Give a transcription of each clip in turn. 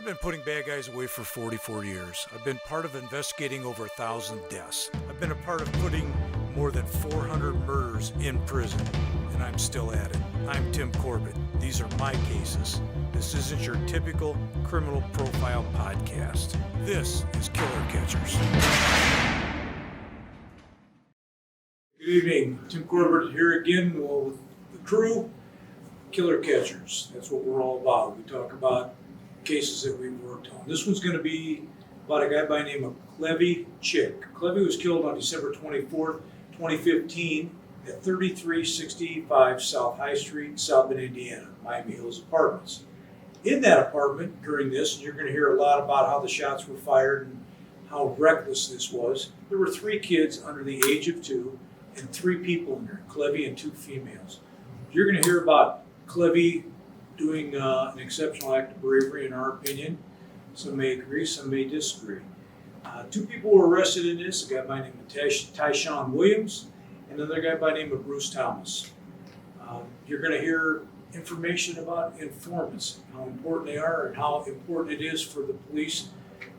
I've been putting bad guys away for 44 years. I've been part of investigating over 1,000 deaths. I've been a part of putting more than 400 murders in prison, and I'm still at it. I'm Tim Corbett. These are my cases. This isn't your typical criminal profile podcast. This is Killer Catchers. Good evening. Tim Corbett here again with the crew. Killer Catchers. That's what we're all about. We talk about cases that we've worked on. This one's going to be about a guy by the name of Clevee Chick. Clevee was killed on December 24th, 2015 at 3365 South High Street, South Bend, Indiana, Miami Hills Apartments. In that apartment during this, and you're going to hear a lot about how the shots were fired and how reckless this was, there were 3 kids under the age of 2 and 3 people in there, Clevee and 2 females. You're going to hear about Clevee doing an exceptional act of bravery, in our opinion. Some may agree, some may disagree. 2 people were arrested in this, a guy by the name of Tyshawn Williams and another guy by the name of Bruce Thomas. You're going to hear information about informants, how important they are and how important it is for the police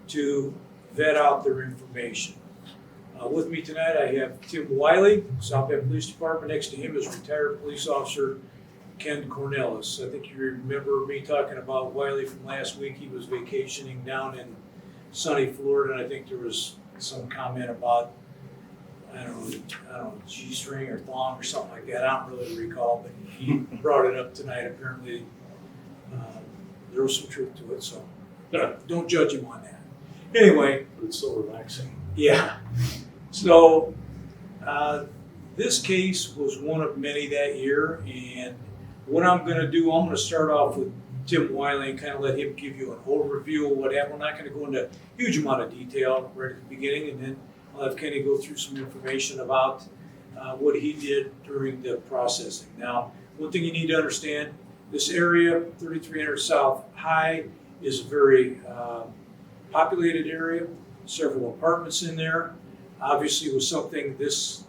to vet out their information. With me tonight I have Tim Wiley, South Bend Police Department. Next to him is retired police officer Ken Cornelis. I think you remember me talking about Wiley from last week. He was vacationing down in sunny Florida, and I think there was some comment about, I don't know, G-string or thong or something like that. I don't really recall, but he brought it up tonight. Apparently, there was some truth to it, so don't judge him on that. Anyway. But it's so relaxing. Yeah. So, this case was one of many that year, and what I'm going to do, I'm going to start off with Tim Wiley and kind of let him give you an overview of what happened. We're not going to go into a huge amount of detail right at the beginning, and then I'll have Kenny go through some information about what he did during the processing. Now, one thing you need to understand, this area, 3300 South High, is a very populated area, several apartments in there. Obviously, it was something this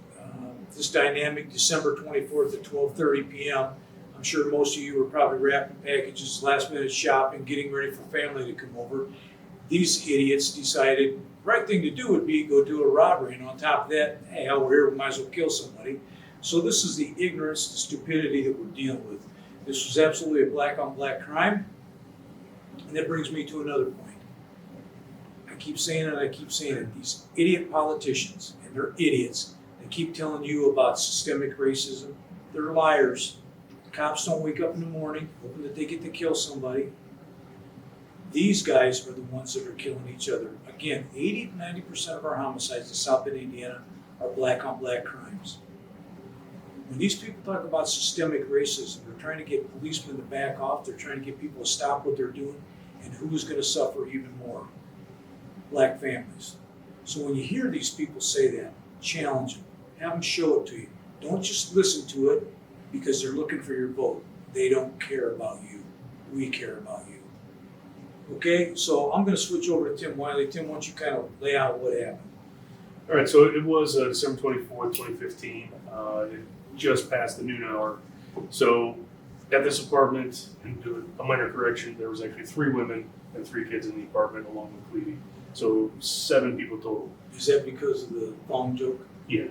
dynamic, December 24th at 12:30 p.m., I'm sure most of you were probably wrapping packages, last minute shopping, getting ready for family to come over. These idiots decided the right thing to do would be go do a robbery, and on top of that, hey, hell, we're here, we might as well kill somebody. So this is the ignorance, the stupidity that we're dealing with. This was absolutely a black on black crime, and that brings me to another point. I keep saying it, these idiot politicians, and they're idiots, they keep telling you about systemic racism. They're liars. Cops don't wake up in the morning hoping that they get to kill somebody. These guys are the ones that are killing each other. Again, 80 to 90% of our homicides in South Bend, Indiana are black on black crimes. When these people talk about systemic racism, they're trying to get policemen to back off, they're trying to get people to stop what they're doing, and who's going to suffer even more? Black families. So when you hear these people say that, challenge them, have them show it to you. Don't just listen to it because they're looking for your vote. They don't care about you. We care about you. Okay, so I'm going to switch over to Tim Wiley. Tim, why don't you kind of lay out what happened? All right, so it was December 24th, 2015. It just passed the noon hour. So at this apartment, and do a minor correction, there was actually 3 women and 3 kids in the apartment along with Clevee. So 7 people total. Is that because of the thong joke? Yeah.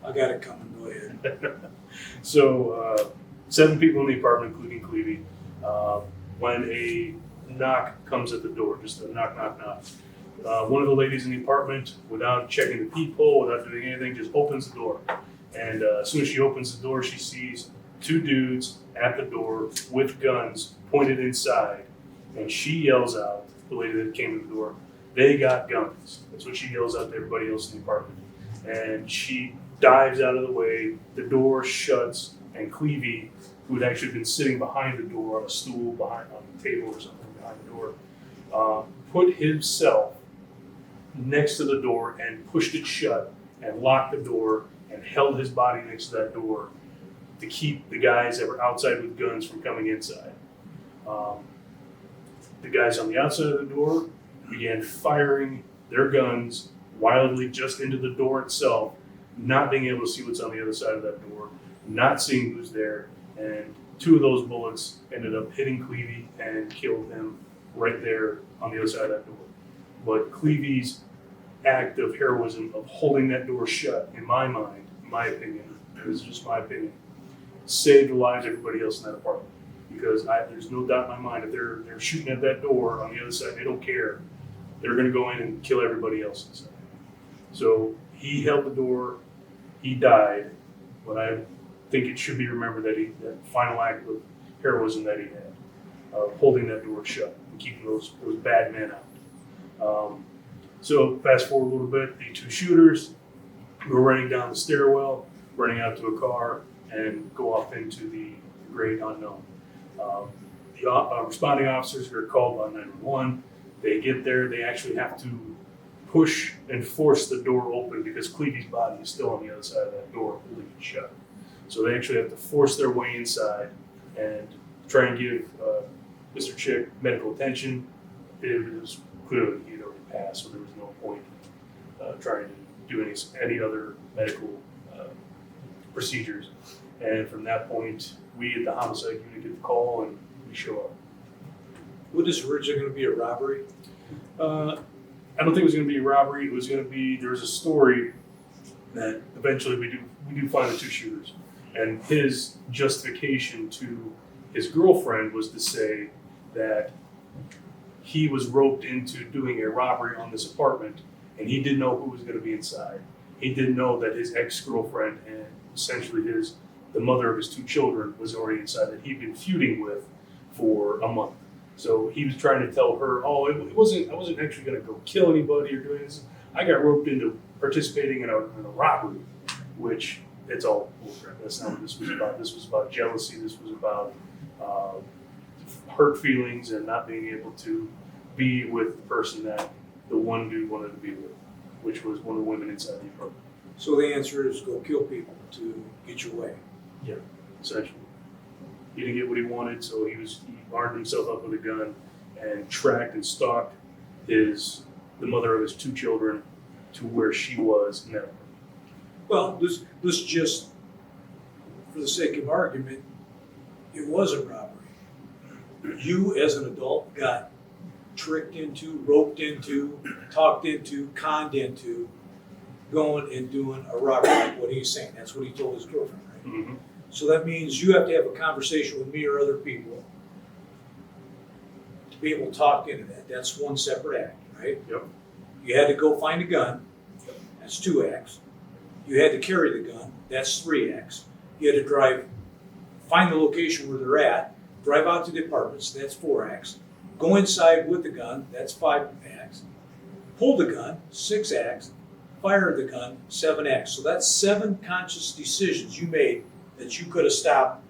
I got it coming. Go ahead. So 7 people in the apartment, including Clevee. When a knock comes at the door, just a knock, knock, knock. One of the ladies in the apartment, without checking the peephole, without doing anything, just opens the door. And as soon as she opens the door, she sees 2 dudes at the door with guns pointed inside. And she yells out, the lady that came to the door, "They got guns." That's what she yells out to everybody else in the apartment. And she dives out of the way, the door shuts, and Clevee, who had actually been sitting behind the door on a stool behind on the table or something behind the door, put himself next to the door and pushed it shut and locked the door and held his body next to that door to keep the guys that were outside with guns from coming inside. The guys on the outside of the door began firing their guns wildly just into the door itself, not being able to see what's on the other side of that door, not seeing who's there, and 2 of those bullets ended up hitting Clevee and killed him right there on the other side of that door. But Clevee's act of heroism of holding that door shut, in my mind, in my opinion, this is just my opinion, saved the lives of everybody else in that apartment. Because there's no doubt in my mind, if they're shooting at that door on the other side, they don't care. They're going to go in and kill everybody else inside. So he held the door. He died, but I think it should be remembered that final act of heroism that he had, holding that door shut and keeping those bad men out. So fast forward a little bit, the two shooters go running down the stairwell, running out to a car, and go off into the great unknown. The responding officers are called on 911. They get there. They actually have to push and force the door open because Clevee's body is still on the other side of that door, holding it shut. So they actually have to force their way inside and try and give Mr. Chick medical attention. It was clearly he'd already passed, so there was no point trying to do any other medical procedures. And from that point, we at the homicide unit get the call and we show up. Was this originally going to be a robbery? I don't think it was going to be a robbery. It was going to be, there was a story that eventually we do find the two shooters. And his justification to his girlfriend was to say that he was roped into doing a robbery on this apartment and he didn't know who was going to be inside. He didn't know that his ex-girlfriend and essentially the mother of his two children was already inside that he'd been feuding with for a month. So he was trying to tell her, I wasn't actually going to go kill anybody or do this. I got roped into participating in a robbery, which it's all bullcrap. That's not what this was about. This was about jealousy. This was about hurt feelings and not being able to be with the person that the one dude wanted to be with, which was one of the women inside the apartment. So the answer is go kill people to get your way. Yeah, essentially. He didn't get what he wanted, so he armed himself up with a gun and tracked and stalked the mother of his two children to where she was in that apartment. Well, let's just, for the sake of argument, it was a robbery. You, as an adult, got tricked into, roped into, talked into, conned into going and doing a robbery, like what he's saying. That's what he told his girlfriend, right? Mm-hmm. So that means you have to have a conversation with me or other people to be able to talk into that. That's one separate act, right? Yep. You had to go find a gun. That's 2 acts. You had to carry the gun. That's 3 acts. You had to find the location where they're at, drive out to the apartments. That's 4 acts. Go inside with the gun. That's 5 acts. Pull the gun. 6 acts. Fire the gun. 7 acts. So that's 7 conscious decisions you made that you could have stopped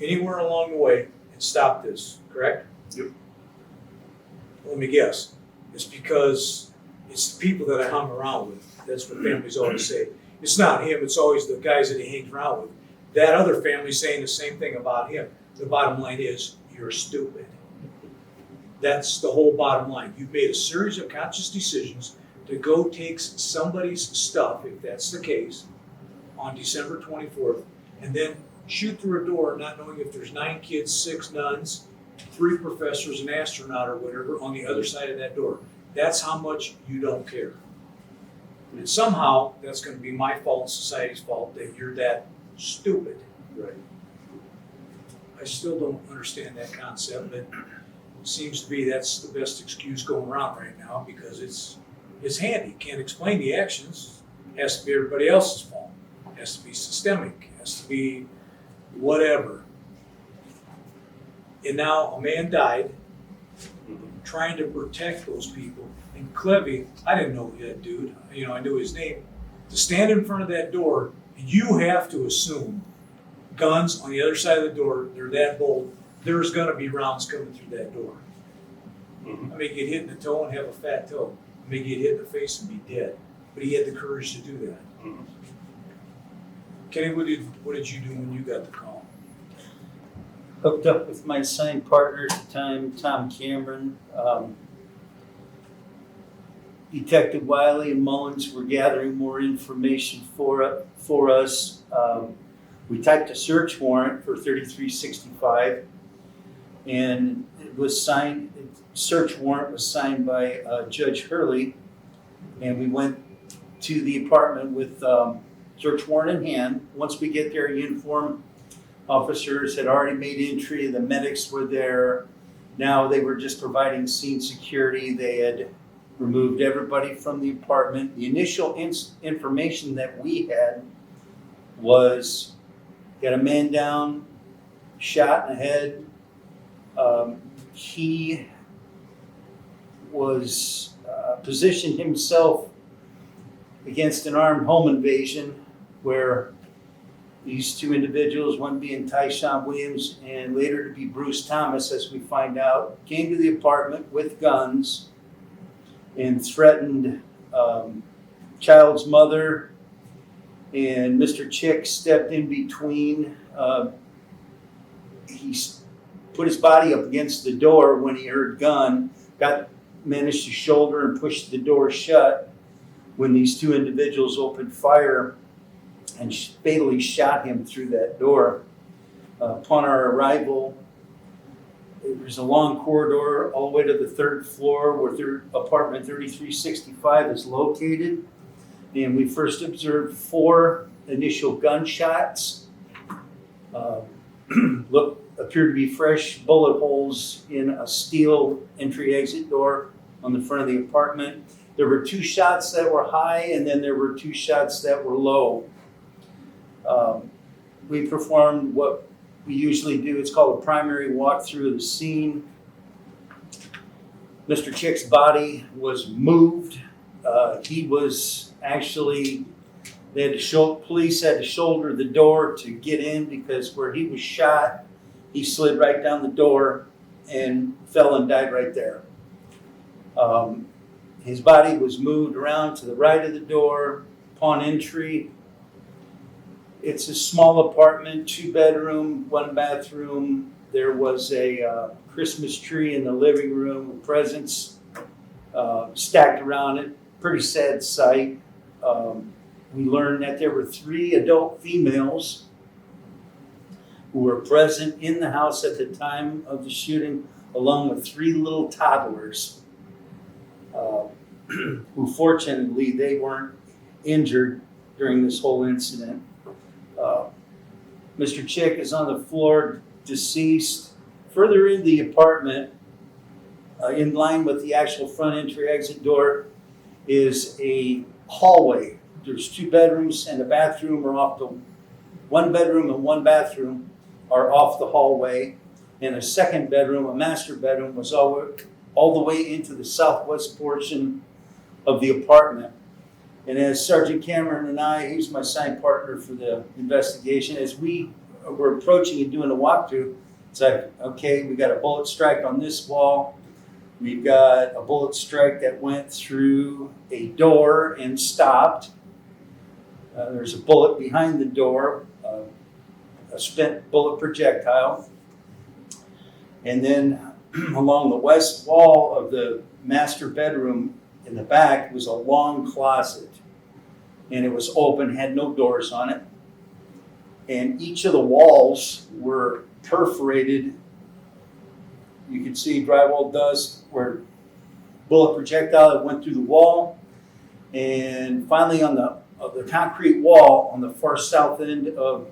anywhere along the way and stopped this, correct? Yep. Let me guess. It's because it's the people that I hung around with. That's what families always say. It's not him, it's always the guys that he hangs around with. That other family's saying the same thing about him. The bottom line is, you're stupid. That's the whole bottom line. You've made a series of conscious decisions to go take somebody's stuff, if that's the case, on December 24th, and then shoot through a door not knowing if there's 9 kids, 6 nuns, 3 professors, an astronaut or whatever on the other side of that door. That's how much you don't care. And somehow that's going to be my fault and society's fault that you're that stupid. Right. I still don't understand that concept, but it seems to be that's the best excuse going around right now because it's handy. Can't explain the actions. It has to be everybody else's fault. It has to be systemic. It has to be whatever. And now a man died trying to protect those people. And Clevee, I didn't know that dude. I knew his name. To stand in front of that door, you have to assume guns on the other side of the door, they're that bold, there's going to be rounds coming through that door. Mm-hmm. I may get hit in the toe and have a fat toe. I may get hit in the face and be dead. But he had the courage to do that. Mm-hmm. Kenny, what did you do when you got the call? Hooked up with my assigned partner at the time, Tom Cameron. Detective Wiley and Mullins were gathering more information for us. We typed a search warrant for 3365, And it was signed, search warrant was signed by Judge Hurley. And we went to the apartment with search warrant in hand. Once we get there, uniformed officers had already made entry, the medics were there. Now they were just providing scene security. They had removed everybody from the apartment. The initial information that we had was got a man down, shot in the head. He was positioned himself against an armed home invasion where these two individuals, one being Tyshawn Williams and later to be Bruce Thomas, as we find out, came to the apartment with guns and threatened child's mother, and Mr. Chick stepped in between. He put his body up against the door when he heard gun, managed to shoulder and push the door shut when these two individuals opened fire and fatally shot him through that door. Upon our arrival, it was a long corridor all the way to the third floor where apartment 3365 is located. And we first observed 4 initial gunshots. Appeared to be fresh bullet holes in a steel entry-exit door on the front of the apartment. There were 2 shots that were high, and then there were 2 shots that were low. We performed what we usually do. It's called a primary walkthrough of the scene. Mr. Chick's body was moved. He was actually, police had to shoulder the door to get in because where he was shot, he slid right down the door and fell and died right there. His body was moved around to the right of the door upon entry. It's a small apartment, 2-bedroom, 1 bathroom. There was a Christmas tree in the living room with presents stacked around it. Pretty sad sight. We learned that there were 3 adult females who were present in the house at the time of the shooting, along with 3 little toddlers, who fortunately they weren't injured during this whole incident. Mr. Chick is on the floor, deceased. Further in the apartment, in line with the actual front entry-exit door, is a hallway. There's 2 bedrooms and a bathroom are off the 1 bedroom and 1 bathroom are off the hallway, and a 2nd bedroom, a master bedroom, was all the way into the southwest portion of the apartment. And as Sergeant Cameron and I, he's my assigned partner for the investigation, as we were approaching and doing a walkthrough, it's like, okay, we got a bullet strike on this wall. We've got a bullet strike that went through a door and stopped. There's a bullet behind the door, a spent bullet projectile. And then along the west wall of the master bedroom in the back was a long closet. And it was open, had no doors on it. And each of the walls were perforated. You can see drywall dust where bullet projectile that went through the wall. And finally on the concrete wall on the far south end of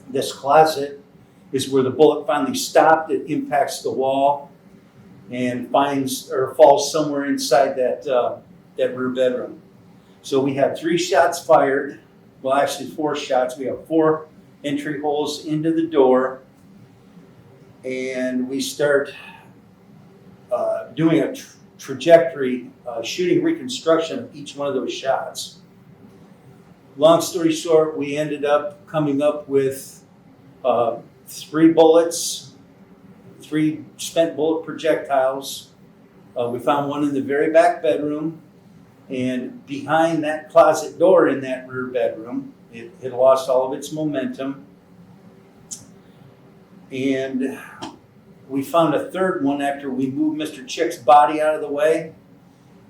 this closet is where the bullet finally stopped. It impacts the wall and falls somewhere inside that rear bedroom. So we have 3 shots fired. Well, actually 4 shots. We have 4 entry holes into the door. And we start doing a trajectory, shooting reconstruction of each one of those shots. Long story short, we ended up coming up with 3 bullets, 3 spent bullet projectiles. We found one in the very back bedroom, and behind that closet door in that rear bedroom, it had lost all of its momentum. And we found a 3rd one after we moved Mr. Chick's body out of the way.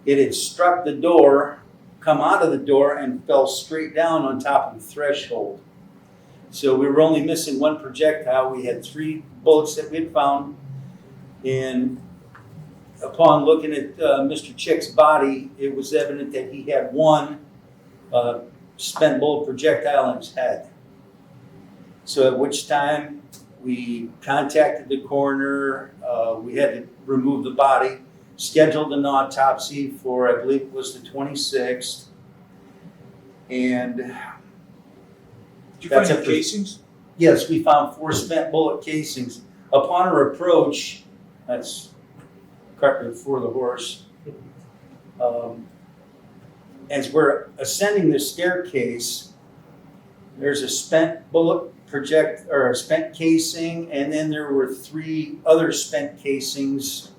It had struck the door, come out of the door, and fell straight down on top of the threshold. So we were only missing one projectile. We had 3 bullets that we had found. And upon looking at Mr. Chick's body, it was evident that he had one spent bullet projectile in his head. So at which time we contacted the coroner. We had to remove the body, scheduled an autopsy for, I believe it was the 26th. And Did you find any casings? yes, we found 4 spent bullet casings. Upon our approach, that's cart before the horse. As we're ascending the staircase, there's a spent bullet spent casing, and then there were 3 other spent casings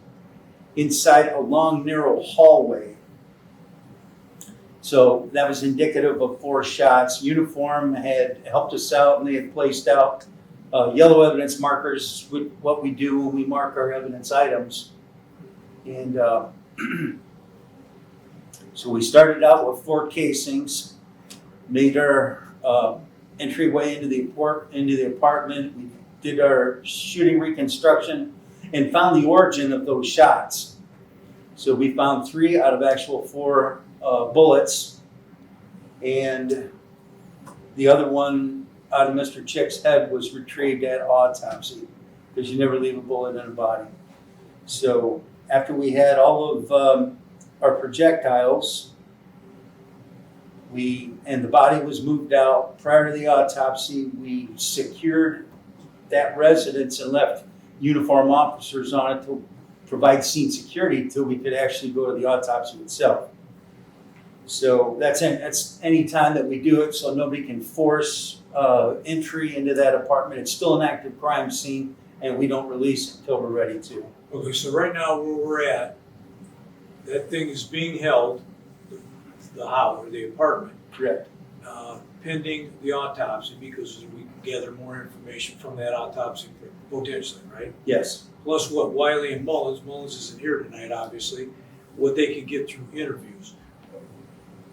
inside a long, narrow hallway. So that was indicative of 4 shots. Uniform had helped us out, and they had placed out yellow evidence markers, with what we do when we mark our evidence items. And so we started out with 4 casings, made our entryway into the apartment. We did our shooting reconstruction and found the origin of those shots. So we found 3 out of actual 4 bullets, and the other one out of Mr. Chick's head was retrieved at autopsy, because you never leave a bullet in a body. So after we had all of our projectiles, and the body was moved out prior to the autopsy, we secured that residence and left uniform officers on it to provide scene security until we could actually go to the autopsy itself. So that's any time that we do it, so nobody can force entry into that apartment. It's still an active crime scene, and we don't release it until we're ready to. Okay, so right now where we're at, that thing is being held, the house or the apartment, Correct. pending the autopsy, because we can gather more information from that autopsy potentially, right? Yes. Plus what Wiley and Mullins isn't here tonight, obviously, what they can get through interviews.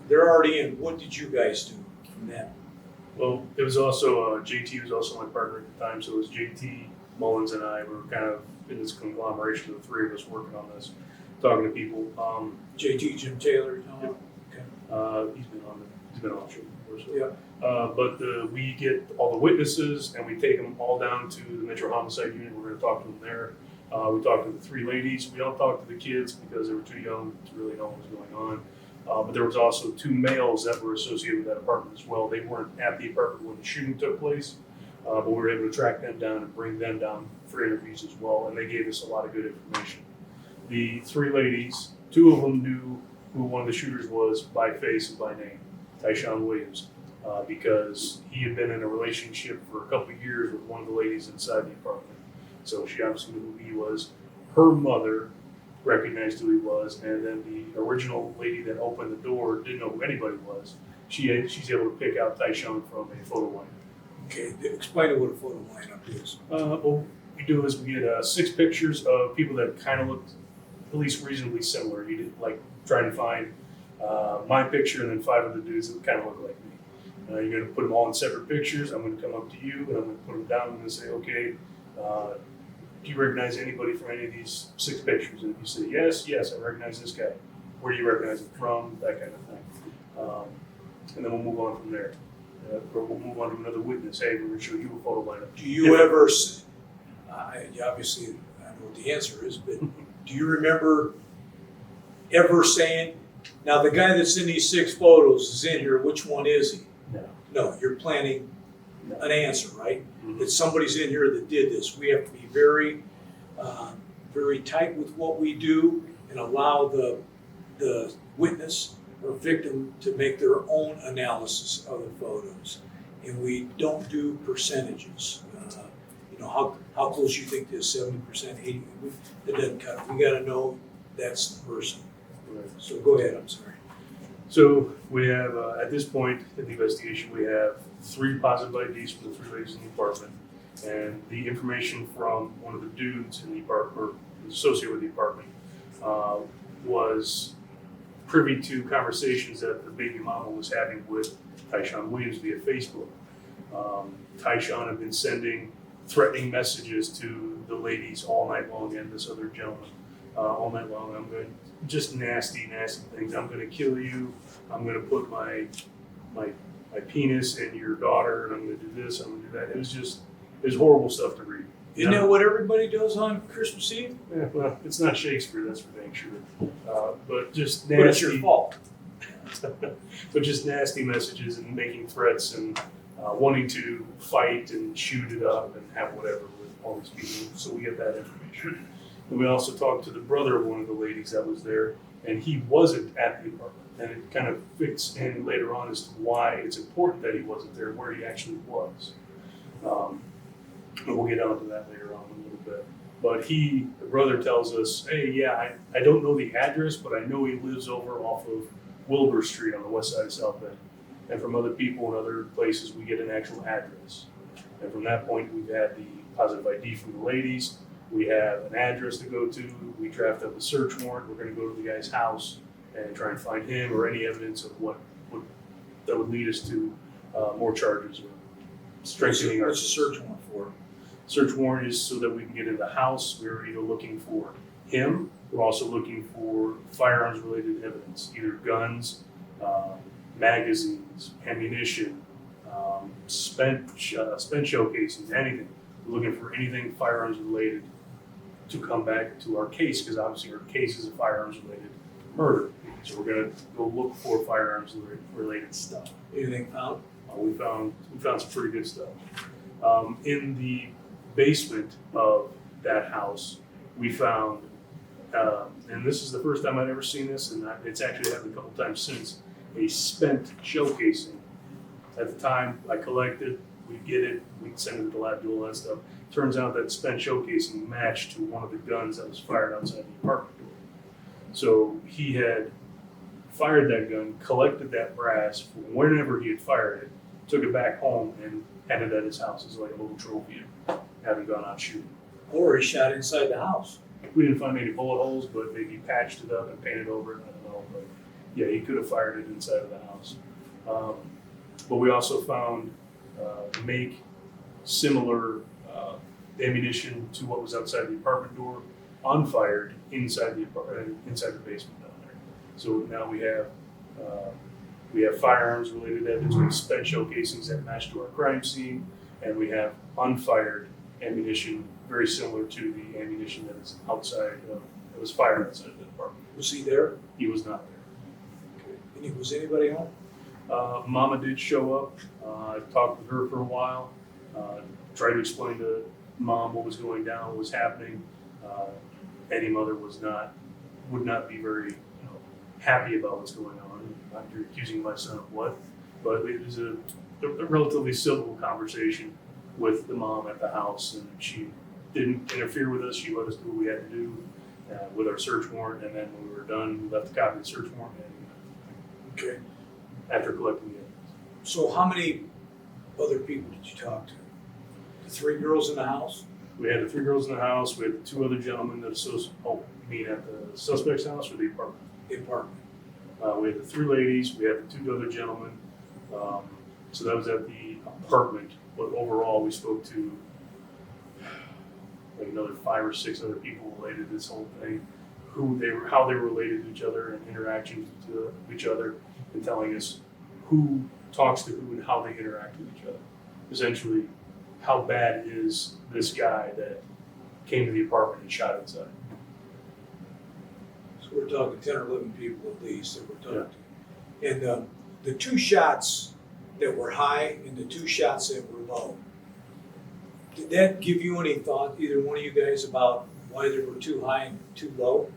They're already in. What did you guys do from that? Well, it was also, JT was also my partner at the time, so it was JT, Mullins, and I were kind of in this conglomeration of the 3 of us working on this, talking to people. JT, Jim Taylor? No? Yep. Okay. He's been on the show before, so. Yeah. But we get all the witnesses and we take them all down to the Metro Homicide Unit. We're going to talk to them there. We talked to the 3 ladies. We don't talk to the kids because they were too young to really know what was going on. But there was also 2 males that were associated with that apartment as well. They weren't at the apartment when the shooting took place, but we were able to track them down and bring them down for interviews as well. And they gave us a lot of good information. The 3 ladies, 2 of them knew who one of the shooters was by face and by name, Tyshawn Williams, because he had been in a relationship for a couple of years with one of the ladies inside the apartment. So she obviously knew who he was. Her mother recognized who he was, and then the original lady that opened the door didn't know who anybody was. She's able to pick out Tyshawn from a photo lineup. Okay, explain to what a photo lineup is. What we do is we get 6 pictures of people that kind of looked at least reasonably similar. You did like trying to find my picture and then 5 other dudes that kind of look like me. You're going to put them all in separate pictures. I'm going to come up to you and I'm going to put them down. I'm going to say, okay, do you recognize anybody from any of these 6 pictures? And if you say, yes, I recognize this guy. Where do you recognize him from? That kind of thing. And then we'll move on from there. Or we'll move on to another witness. Hey, we're going to show you a photo lineup. Do you ever, obviously I know what the answer is, but do you remember ever saying, now the guy that's in these 6 photos is in here, which one is he? No. No, you're planning an answer, right? Mm-hmm. That somebody's in here that did this. We have to be very, very tight with what we do and allow the witness or victim to make their own analysis of the photos. And we don't do percentages. How close you think this, 70%, 80%, it doesn't cut it. We gotta know that's the person. Right. So go ahead, I'm sorry. So we have, at this point in the investigation, we have 3 positive IDs from the 3 ladies in the apartment. And the information from one of the dudes in the apartment, or associated with the apartment, was privy to conversations that the baby mama was having with Tyshawn Williams via Facebook. Tyshawn had been sending threatening messages to the ladies all night long and this other gentleman all night long. I'm going to, just nasty things. I'm going to kill you. I'm going to put my penis in your daughter, and I'm going to do this. I'm going to do that. It was horrible stuff to read. Isn't that what everybody does on Christmas Eve? Yeah, well, it's not Shakespeare, that's for dang sure. But just But it's your nasty, fault. but just nasty messages and making threats and wanting to fight and shoot it up and have whatever with all these people. So we get that information. And we also talked to the brother of one of the ladies that was there, and he wasn't at the apartment. And it kind of fits in later on as to why it's important that he wasn't there, where he actually was. And we'll get onto that later on a little bit. But the brother tells us, hey, yeah, I don't know the address, but I know he lives over off of Wilbur Street on the west side of South Bend. And from other people and other places, we get an actual address. And from that point, we've had the positive ID from the ladies. We have an address to go to. We draft up a search warrant. We're going to go to the guy's house and try and find him or any evidence of that would lead us to more charges or strengthening our. What's the search warrant for? Search warrant is so that we can get in the house. We're either looking for him. We're also looking for firearms related evidence, either guns, magazines, ammunition, spent shell casings, anything. We're looking for anything firearms related to come back to our case, because obviously our case is a firearms related murder. So we're gonna go look for firearms related stuff. Anything found? We found some pretty good stuff. In the basement of that house, we found, and this is the first time I'd ever seen this, and it's actually happened a couple times since, a spent shell casing. At the time, I collected, we'd get it, we'd send it to the lab, do all that stuff. Turns out that spent shell casing matched to one of the guns that was fired outside the apartment door. So he had fired that gun, collected that brass from whenever he had fired it, took it back home and had it at his house as like a little trophy of having gone out shooting. Or he shot inside the house. We didn't find any bullet holes, but maybe patched it up and painted over it, I don't know. But yeah, he could have fired it inside of the house. But we also found make similar ammunition to what was outside the apartment door, unfired inside the apartment, inside the basement down there. So now we have firearms related evidence, we have spent shell casings that match to our crime scene, and we have unfired ammunition very similar to the ammunition that is outside, that was fired outside of the apartment. Was he there? He was not there. Okay. Was anybody home? Mama did show up. I talked with her for a while, tried to explain to Mom what was going down, what was happening. Any mother would not be very happy about what's going on. You're accusing my son of what? But it was a relatively civil conversation with the mom at the house, and she didn't interfere with us. She let us do what we had to do with our search warrant, and then when we were done, we left a copy of the search warrant Okay. after collecting it. So how many other people did you talk to? The 3 girls in the house? We had the 3 girls in the house. We had the 2 other gentlemen that you mean at the suspect's house or the apartment? The apartment. We had the 3 ladies. We had the 2 other gentlemen. So that was at the apartment. But overall, we spoke to like another 5 or 6 other people related to this whole thing, how they were related to each other and interactions to each other, and telling us who talks to who and how they interact with each other. Essentially, how bad is this guy that came to the apartment and shot inside? So we're talking 10 or 11 people at least that we're talking to. And the 2 shots that were high and the 2 shots that were low, did that give you any thought, either one of you guys, about why there were 2 high and 2 low?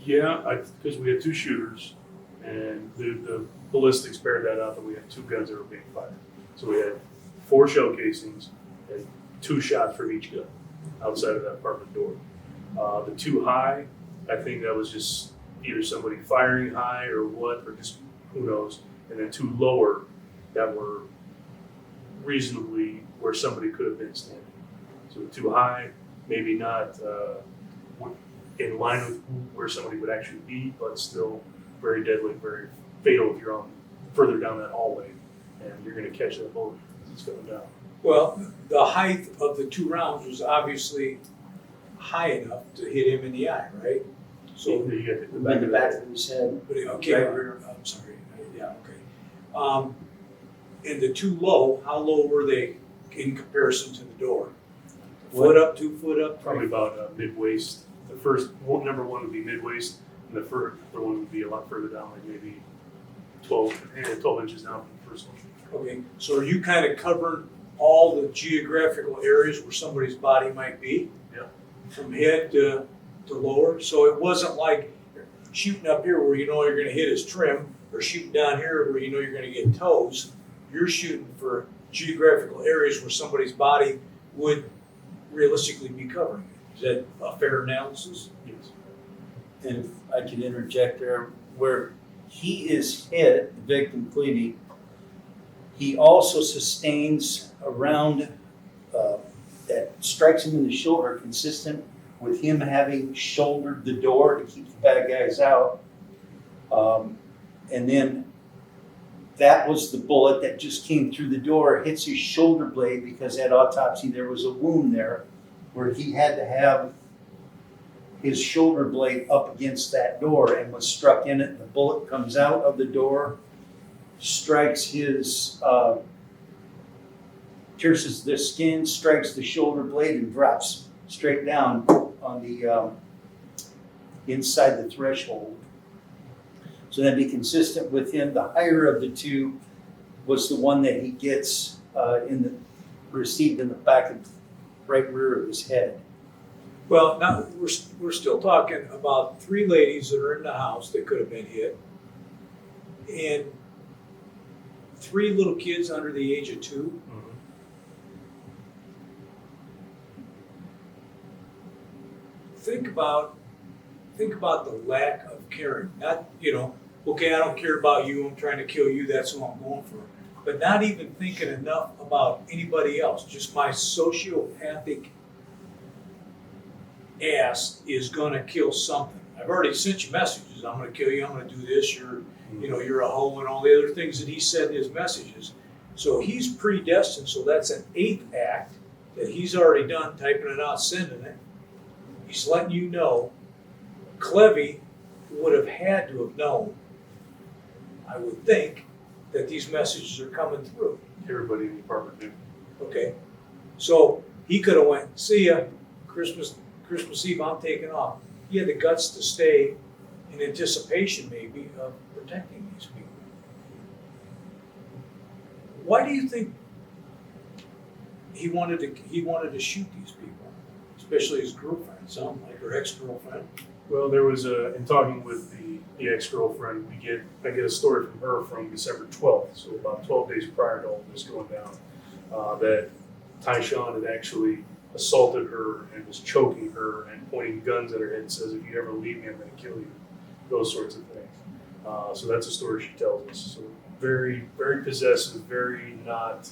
Yeah, because we had 2 shooters, and the ballistics bear that out that we had 2 guns that were being fired. So we had 4 shell casings and 2 shots from each gun outside of that apartment door. The 2 high, I think that was just either somebody firing high or what, or just who knows. And then 2 lower that were reasonably where somebody could have been standing. So 2 high, maybe not in line with where somebody would actually be, but still very deadly, very fatal if you're on further down that hallway and you're going to catch that bullet. it's going down. Well, the height of the 2 rounds was obviously high enough to hit him in the eye, right? So, You get hit in the In the back back of of his head. but okay, I'm sorry, yeah, okay. And the 2 low, how low were they in comparison to the door? Foot up, 2 foot up? Probably about mid-waist. The first one, number one would be mid-waist, and the other one would be a lot further down, like maybe 12 inches down from the first one. Okay, so are you kind of covering all the geographical areas where somebody's body might be? Yeah. From head to lower? So it wasn't like shooting up here where you know you're gonna hit his trim, or shooting down here where you know you're gonna get toes. You're shooting for geographical areas where somebody's body would realistically be covering it. Is that a fair analysis? Yes. And if I could interject there, where he is hit, the victim Clevee, he also sustains a round that strikes him in the shoulder, consistent with him having shouldered the door to keep the bad guys out. And then that was the bullet that just came through the door, hits his shoulder blade, because at autopsy there was a wound there where he had to have his shoulder blade up against that door and was struck in it. The bullet comes out of the door, strikes his, pierces the skin, strikes the shoulder blade, and drops straight down on the inside the threshold. So that'd be consistent with him. The higher of the 2 was the one that he gets received in the back of right rear of his head. Well, now we're still talking about 3 ladies that are in the house that could have been hit, and 3 little kids under the age of 2. Mm-hmm. Think about the lack of caring. Not, okay, I don't care about you, I'm trying to kill you, that's who I'm going for. But not even thinking enough about anybody else. Just my sociopathic ass is gonna kill something. I've already sent you messages. I'm gonna kill you, I'm gonna do this, you're a hoe, and all the other things that he said in his messages. So he's predestined, so that's an 8th act that he's already done, typing it out, sending it. He's letting you know. Clevee would have had to have known, I would think, that these messages are coming through. Everybody in the apartment knew. Okay, so he could have went, see ya, Christmas Eve, I'm taking off. He had the guts to stay in anticipation, maybe, of protecting these people. Why do you think he wanted to shoot these people, especially his girlfriend, sound like her ex-girlfriend? Well, there was in talking with the ex-girlfriend, I get a story from her from December 12th, so about 12 days prior to all this going down, that Tyshawn had actually assaulted her and was choking her and pointing guns at her head and says, if you ever leave me, I'm going to kill you. Those sorts of things. So that's a story she tells us. So very, very possessive, very not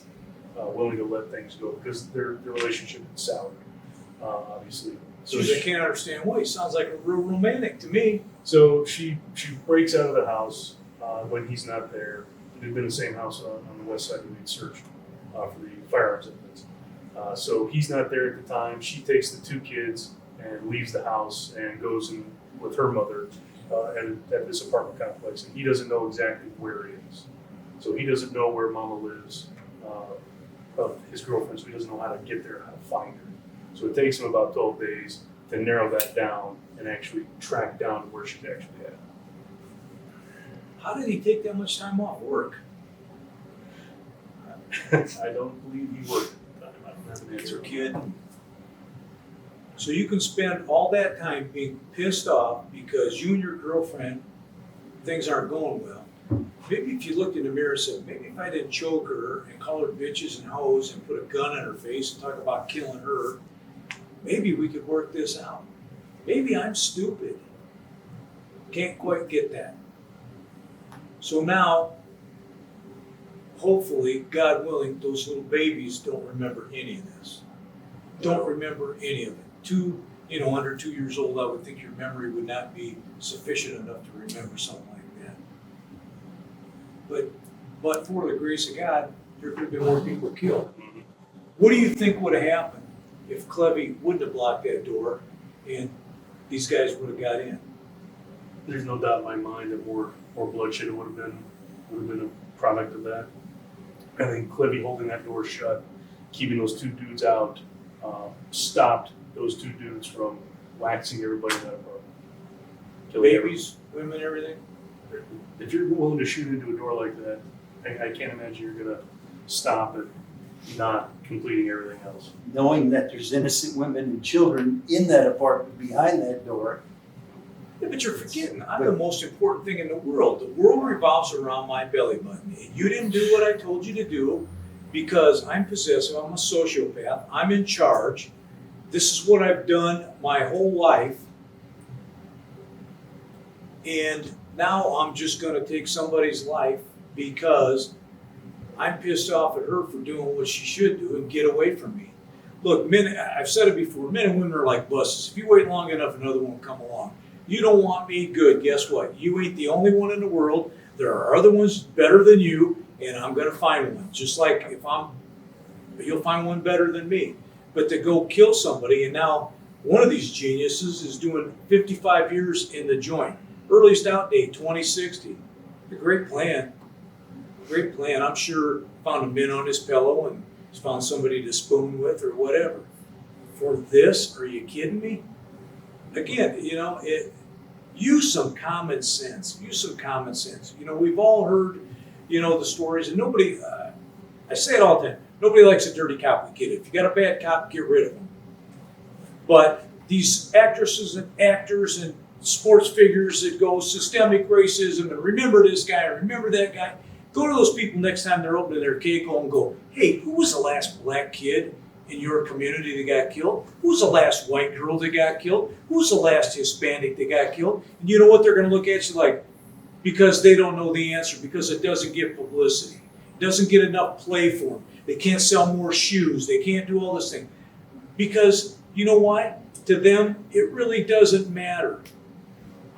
willing to let things go because their relationship is soured, obviously. So I can't understand why. He sounds like a real romantic to me. So she breaks out of the house when he's not there. It had been the same house on the west side that we'd searched for the firearms evidence. So he's not there at the time. She takes the 2 kids and leaves the house and goes in with her mother at this apartment complex. And he doesn't know exactly where it is. So he doesn't know where Mama lives, of his girlfriend, so he doesn't know how to get there, how to find her. So it takes him about 12 days to narrow that down and actually track down where she's actually at. How did he take that much time off work? I don't believe he worked at the time. I don't have an It's her answer. kid. So you can spend all that time being pissed off because you and your girlfriend, things aren't going well. Maybe if you looked in the mirror and said, maybe if I didn't choke her and call her bitches and hoes and put a gun in her face and talk about killing her, maybe we could work this out. Maybe I'm stupid. Can't quite get that. So now, hopefully, God willing, those little babies don't remember any of this. Don't remember any of it. Under 2 years old, I would think your memory would not be sufficient enough to remember something like that. But for the grace of God, there could have been more people killed. Mhm. What do you think would have happened if Clevee wouldn't have blocked that door and these guys would have got in? There's no doubt in my mind that more bloodshed would have been a product of that. I think Clevee holding that door shut, keeping those two dudes out, stopped those two dudes from waxing everybody in that apartment. Killing Babies, women, everything? everybody. If you're willing to shoot into a door like that, I can't imagine you're gonna stop at not completing everything else. Knowing that there's innocent women and children in that apartment behind that door. Yeah, but you're forgetting, I'm the most important thing in the world. The world revolves around my belly button. You didn't do what I told you to do because I'm possessive, I'm a sociopath, I'm in charge. This is what I've done my whole life. And now I'm just gonna take somebody's life because I'm pissed off at her for doing what she should do and get away from me. Look, men, I've said it before, men and women are like buses. If you wait long enough, another one will come along. You don't want me, good, guess what? You ain't the only one in the world. There are other ones better than you, and I'm gonna find one. Just like you'll find one better than me. But to go kill somebody, and now one of these geniuses is doing 55 years in the joint. Earliest out date, 2060. A great plan. Great plan. I'm sure found a mint on his pillow and he's found somebody to spoon with or whatever. For this, are you kidding me? Again, use some common sense. Use some common sense. We've all heard, the stories, and nobody, I say it all the time, nobody likes a dirty cop. We get it. If you got a bad cop, get rid of him. But these actresses and actors and sports figures that go systemic racism and remember this guy, remember that guy, go to those people next time they're opening their cake hole and go, hey, who was the last black kid in your community that got killed? Who's the last white girl that got killed? Who's the last Hispanic that got killed? And you know what? They're going to look at you like, because they don't know the answer, because it doesn't get publicity. It doesn't get enough play for them. They can't sell more shoes. They can't do all this thing. Because, you know why? To them, it really doesn't matter.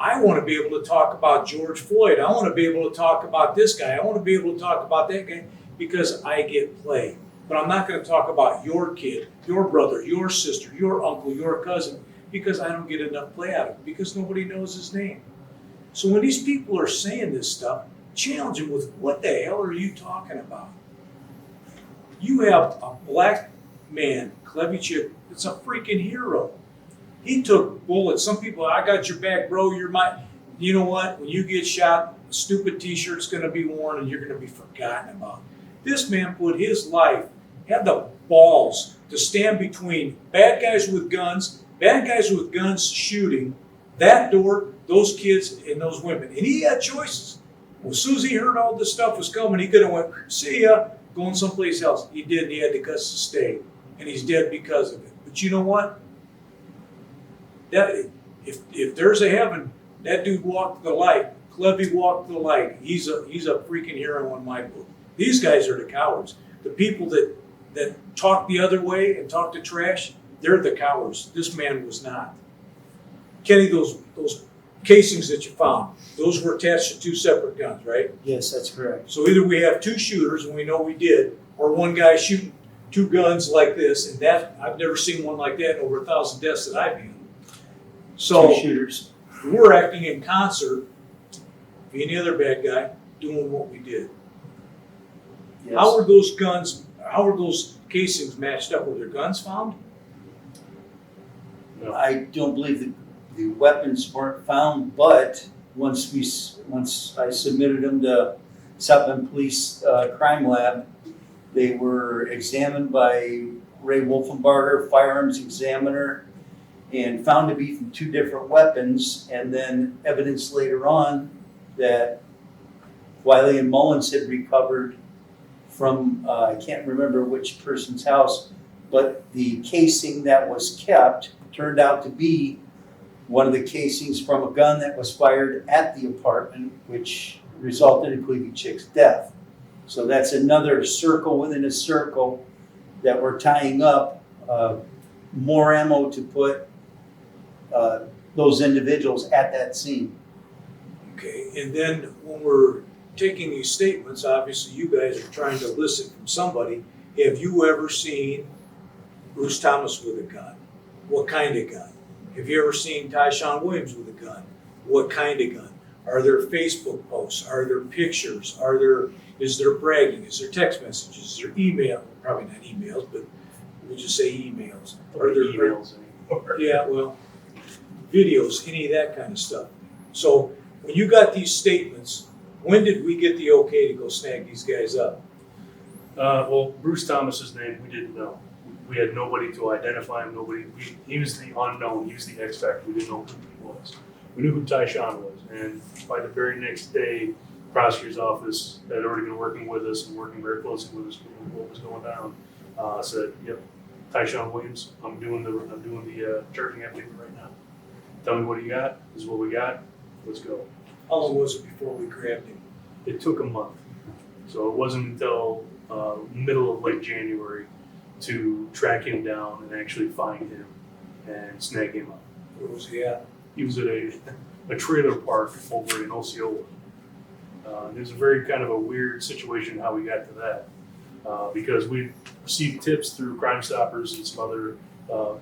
I want to be able to talk about George Floyd. I want to be able to talk about this guy. I want to be able to talk about that guy because I get play. But I'm not going to talk about your kid, your brother, your sister, your uncle, your cousin, because I don't get enough play out of it, because nobody knows his name. So when these people are saying this stuff, challenge them with, what the hell are you talking about? You have a black man, Clevee Chick, that's a freaking hero. He took bullets. Some people, I got your back, bro. You're my. You know what? When you get shot, a stupid T-shirt's going to be worn, and you're going to be forgotten about. This man put his life, had the balls to stand between bad guys with guns shooting, that door, those kids, and those women. And he had choices. Well, as soon as he heard all this stuff was coming, he could have went, see ya, going someplace else. He didn't. He had the guts to stay, and he's dead because of it. But you know what? That if there's a heaven, that dude walked the light. Clevee walked the light. He's a freaking hero in my book. These guys are the cowards. The people that talk the other way and talk the trash, they're the cowards. This man was not. Kenny, those casings that you found, those were attached to two separate guns, right? Yes, that's correct. So either we have two shooters, and we know we did, or one guy shooting two guns like this, and that I've never seen one like that in over 1,000 deaths that I've been. So Two shooters. we're acting in concert with any other bad guy doing what we did. Yes. How were those casings matched up? Were their guns found? No. I don't believe the weapons weren't found, but once I submitted them to Sutton Police Crime Lab, they were examined by Ray Wolfenbarger, firearms examiner, and found to be from two different weapons, and then evidence later on that Wiley and Mullins had recovered from, I can't remember which person's house, but the casing that was kept turned out to be one of the casings from a gun that was fired at the apartment, which resulted in Clevee Chick's death. So that's another circle within a circle that we're tying up, more ammo to put those individuals at that scene. Okay, and then when we're taking these statements, obviously you guys are trying to elicit from somebody, have you ever seen Bruce Thomas with a gun? What kind of gun? Have you ever seen Tyshawn Williams with a gun? What kind of gun? Are there Facebook posts? Are there pictures? Is there bragging? Is there text messages? Is there email? Probably not emails, but we'll just say emails. Are there emails anymore? Yeah, well, videos, any of that kind of stuff. So when you got these statements, when did we get the okay to go snag these guys up? Well, Bruce Thomas's name, we didn't know. We had nobody to identify him. He was the unknown. He was the X factor. We didn't know who he was. We knew who Tyshawn was, and by the very next day, prosecutor's office that had already been working with us and working very closely with us with what was going down. Said, "Yep, Tyshawn Williams. I'm doing the charging affidavit right now. Tell me what you got. This is what we got. Let's go." How long was it before we grabbed him? It took a month, so it wasn't until middle of late January to track him down and actually find him and snag him up. Where was he at? He was at a trailer park over in Osceola. It was a very kind of a weird situation how we got to that, because we received tips through Crime Stoppers and some other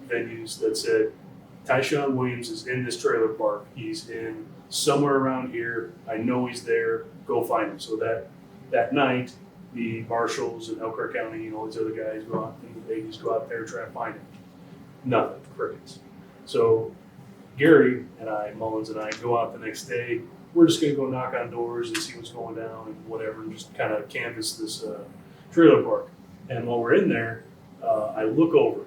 venues that said Tyshawn Williams is in this trailer park. He's in somewhere around here. I know he's there. Go find him. So that night, the marshals in Elkhart County and all these other guys go out and the ladies go out there and try to find him. Nothing. Crickets. So Gary and I, Mullins and I, go out the next day. We're just going to go knock on doors and see what's going down and whatever, and just kind of canvass this trailer park. And while we're in there, I look over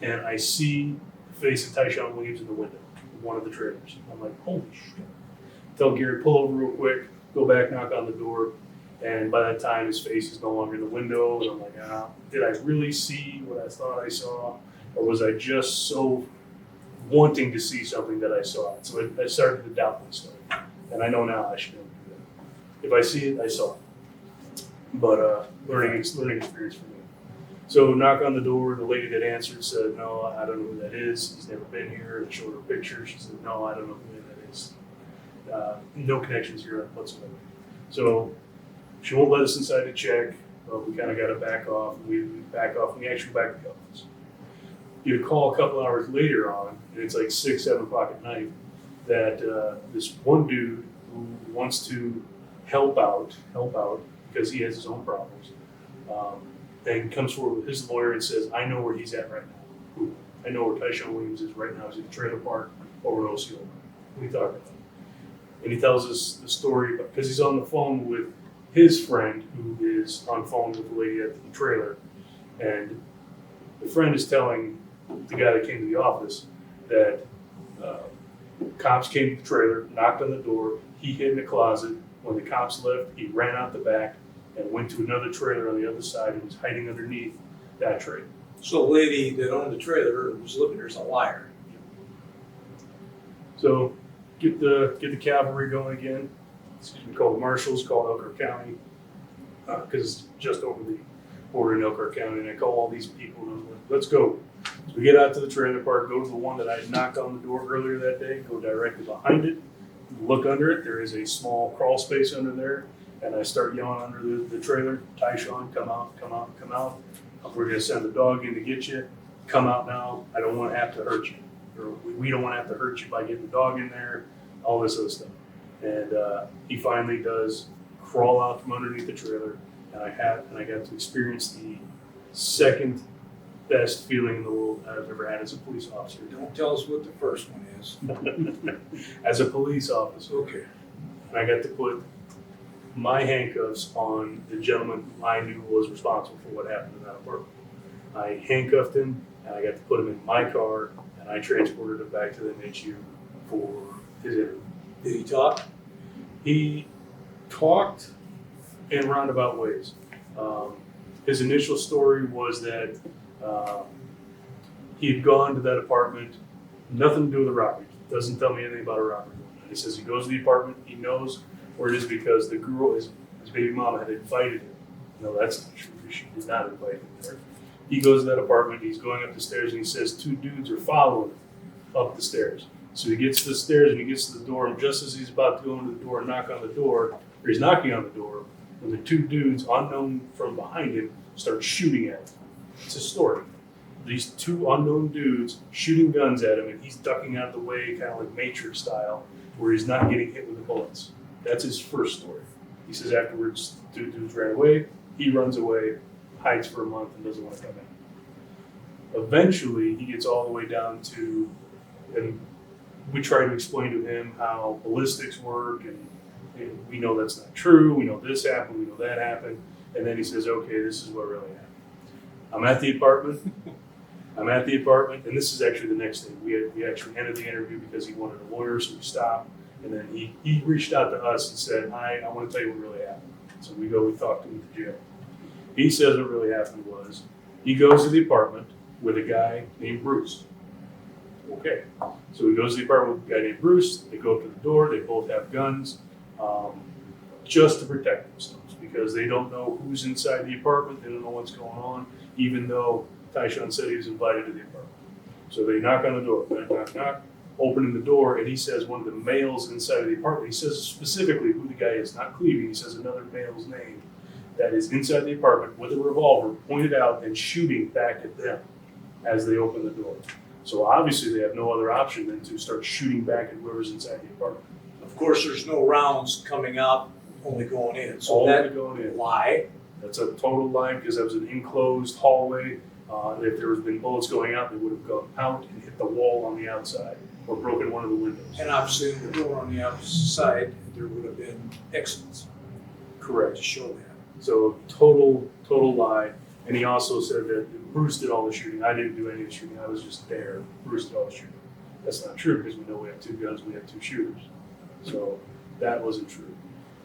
and I see the face of Tyshawn Williams in the window of one of the trailers. I'm like, holy shit. Tell Gary, pull over real quick, go back, knock on the door. And by that time, his face is no longer in the window. And I'm like, did I really see what I thought I saw? Or was I just so wanting to see something that I saw it? So I started to doubt myself. And I know now I shouldn't do that. If I see it, I saw it. But learning experience for me. So knock on the door. The lady that answered said, "No, I don't know who that is. He's never been here." I showed her a picture. She said, "No, I don't know who that is. No connections here whatsoever." So she won't let us inside to check. We kind of got to back off. We back off, and we actually back to the office. Get a call a couple hours later on, and it's like 6, 7 o'clock at night, that this one dude who wants to help out because he has his own problems, then comes forward with his lawyer and says, "I know where he's at right now. I know where Tyshawn Williams is right now. He's in the trailer park over in Osceola." What are you talking about? And he tells us the story because he's on the phone with his friend who is on phone with the lady at the trailer, and the friend is telling the guy that came to the office that cops came to the trailer, knocked on the door, he hid in a closet. When the cops left, he ran out the back and went to another trailer on the other side and was hiding underneath that trailer. So the lady that owned the trailer who was living there is a liar. So get the cavalry going again. Call the marshals, call Elkhart County, because it's just over the border in Elkhart County, and I call all these people and I'm like, let's go. So we get out to the trailer park, go to the one that I had knocked on the door earlier that day, go directly behind it, look under it. There is a small crawl space under there, and I start yelling under the trailer, "Tyshawn, come out, come out, come out. We're going to send the dog in to get you. Come out now. I don't want to have to hurt you. Or we don't want to have to hurt you by getting the dog in there," all this other stuff. And he finally does crawl out from underneath the trailer, and I got to experience the second best feeling in the world I've ever had as a police officer. Don't tell us what the first one is. As a police officer. Okay. And I got to put my handcuffs on the gentleman who I knew was responsible for what happened in that apartment. I handcuffed him, and I got to put him in my car, and I transported him back to the NHU for his interview. Did he talk? He talked in roundabout ways. His initial story was that he had gone to that apartment, nothing to do with the robbery. Doesn't tell me anything about a robbery. He says he goes to the apartment, he knows where it is because the girl, his baby mama, had invited him. No, that's not true. She did not invite him there. He goes to that apartment, he's going up the stairs, and he says 2 dudes are following him up the stairs. So he gets to the stairs and he gets to the door, and just as he's about to go into the door and knock on the door, or he's knocking on the door, when the two dudes, unknown from behind him, start shooting at him. It's a story. These two unknown dudes shooting guns at him, and he's ducking out of the way, kind of like Matrix style, where he's not getting hit with the bullets. That's his first story. He says afterwards, two dudes ran away, he runs away, hides for a month, and doesn't want to come in. Eventually, he gets all the way down to, and we try to explain to him how ballistics work, and we know that's not true, we know this happened, we know that happened, and then he says, okay, this is what really happened. I'm at the apartment, and this is actually the next thing. We actually ended the interview because he wanted a lawyer, so we stopped, and then he reached out to us and said, hi, I want to tell you what really happened. So we talk to him at the jail. He says what really happened was, he goes to the apartment with a guy named Bruce. Okay, so he goes to the apartment with a guy named Bruce, they go up to the door, they both have guns, just to protect themselves, because they don't know who's inside the apartment, they don't know what's going on, even though Tyshawn said he was invited to the apartment. So they knock on the door, knock, knock, opening the door, and he says one of the males inside of the apartment, he says specifically who the guy is, not Clevee, he says another male's name that is inside the apartment with a revolver pointed out and shooting back at them as they open the door. So obviously they have no other option than to start shooting back at whoever's inside the apartment. Of course, there's no rounds coming out, only going in. So Only that going in. lie. That's a total lie, because that was an enclosed hallway. If there had been bullets going out, they would have gone out and hit the wall on the outside or broken one of the windows. And obviously, in the door on the outside, there would have been exits Correct. to show that. So total lie. And he also said that Bruce did all the shooting. I didn't do any of the shooting. I was just there. Bruce did all the shooting. That's not true, because we know we have two guns, we have two shooters. So that wasn't true.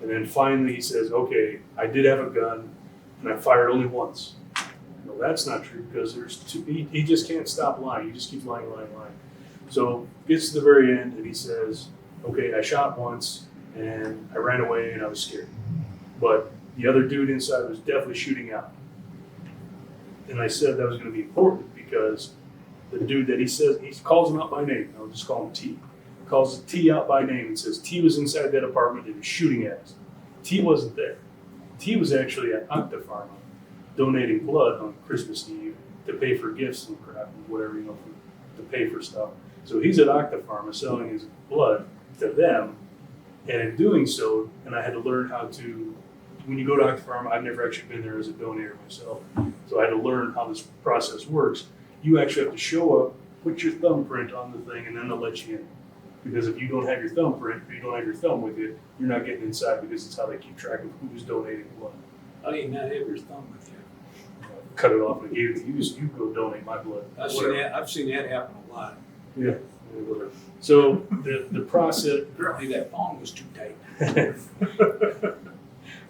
And then finally he says, okay, I did have a gun and I fired only once. No, that's not true, because there's two, he just can't stop lying. He just keeps lying. So gets to the very end and he says, okay, I shot once and I ran away and I was scared. But the other dude inside was definitely shooting out. And I said that was going to be important, because the dude that he says, he calls him out by name. I'll just call him T. He calls T out by name and says T was inside that apartment and was shooting at us. T wasn't there. T was actually at Octapharma donating blood on Christmas Eve to pay for gifts and crap and whatever, to pay for stuff. So he's at Octapharma selling his blood to them, and in doing so, and I had to learn how to, when you go to Octapharma, I've never actually been there as a donor myself, so I had to learn how this process works. You actually have to show up, put your thumbprint on the thing, and then they'll let you in. Because if you don't have your thumbprint, or you don't have your thumb with you, you're not getting inside, because it's how they keep track of who's donating blood. How do you not have your thumb with you? Cut it off and gave it to you, so you go donate my blood. I've seen that happen a lot. Yeah. Whatever. So the process, Apparently that thong was too tight.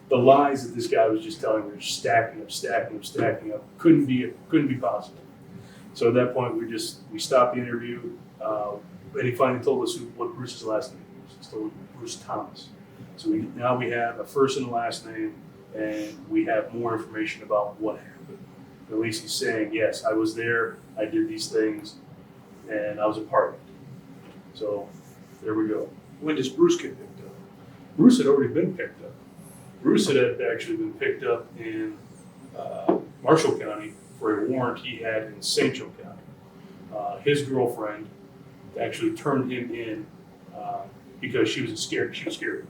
the lies that this guy was just telling were stacking up. Couldn't be possible. So at that point, we stopped the interview, and he finally told us what Bruce's last name was. He told Bruce Thomas. So now we have a first and a last name, and we have more information about what happened. At least he's saying, yes, I was there, I did these things, and I was a part of it. So there we go. When does Bruce get picked up? Bruce had already been picked up. Bruce had actually been picked up in Marshall County for a warrant he had in St. Joe County. His girlfriend actually turned him in because she was scared. She was scared